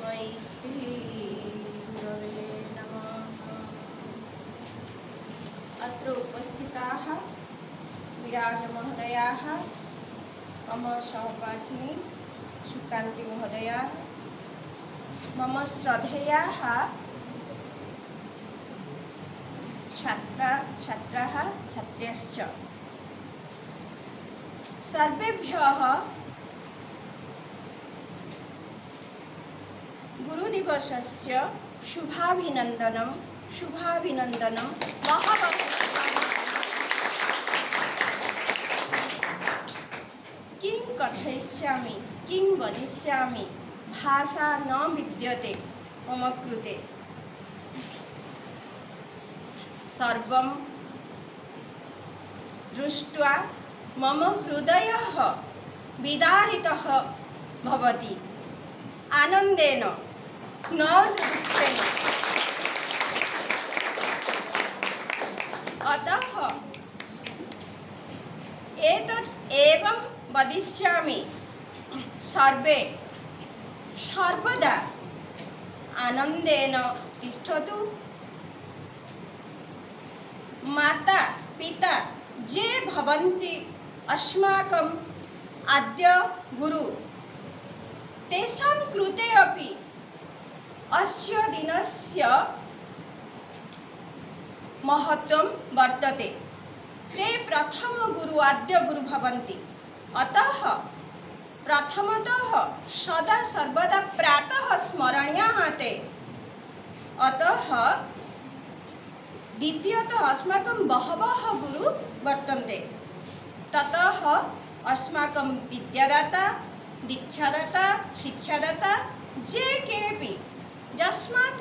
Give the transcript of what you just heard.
तस्मै श्रीगुरवे नमः। अत्र उपस्थिताः विराजमहोदयाः, मम सहपाठिनी सुकान्तिमहोदया, मम श्रद्धेयाः छात्राः छात्र्यश्च सर्वेभ्यः गुरुदिवसस्य शुभाभिनन्दनं बहवः। किं कथयिष्यामि, किं वदिष्यामि, भाषा न विद्यते मम कृते। सर्वं दृष्ट्वा मम हृदयः विदारितः भवति, आनन्देन न दुःखेन। अतः एतत् एवं वदिष्यामि, सर्वे सर्वदा आनन्देन तिष्ठतु। माता पिता ये भवन्ति अस्माकम् आद्य गुरु, तेषां कृते अपि अस्य दिनस्य महत्त्वं वर्तते। ते प्रथम गुरु आद्य गुरु भवन्ति। अतः प्रथमतः सदा सर्वदा प्रातः स्मरणीयाः ते। अतः द्वितीयतः अस्माकं बहवः गुरु वर्तन्ते। ततः अस्माकं विद्यादाता, दीक्षादाता, शिक्षादाता ये केऽपि, यस्मात्